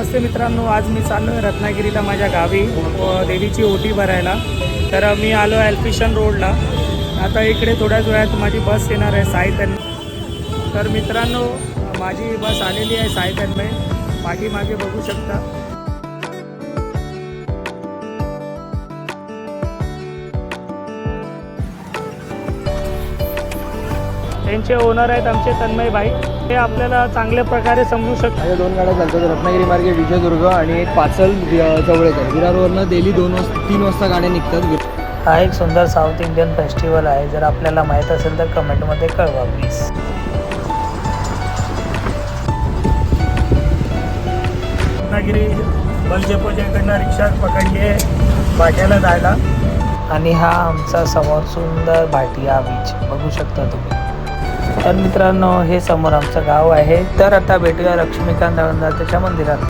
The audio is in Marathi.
नमस्ते मित्रांनो, आज मी चाललो आहे रत्नागिरीला माझ्या गावी देवीची ओटी भरायला. तर मी आलो आहे एल्फिशन रोडला. आता इकडे थोड्याच वेळात माझी बस येणार आहे साई तन्मय. तर मित्रांनो, माझी बस आलेली आहे साई तन्मय. पाठीमागे बघू शकता. त्यांचे ओनर आहेत आमचे तन्मय भाई. ते आपल्याला चांगल्या प्रकारे समजू शकतात. माझ्या दोन गाड्या चालतात, रत्नागिरी मार्गे विजयदुर्ग आणि एक पाचल जवळेकर. विरारवरनं डेली 3 वाजता गाड्या निघतात. हा एक सुंदर साऊथ इंडियन फेस्टिवल आहे. जर आपल्याला माहीत असेल तर कमेंटमध्ये कळवा प्लीज. रत्नागिरी बलजेपोजेकडनं रिक्षा पकडली आहे भाट्याला जायला. आणि हा आमचा समोर सुंदर भाटिया बीच बघू शकता तुम्ही. तर मित्रांनो, हे समोर आमचं गाव आहे. तर आता भेटूया लक्ष्मीकांत दळणदात्याच्या मंदिरात.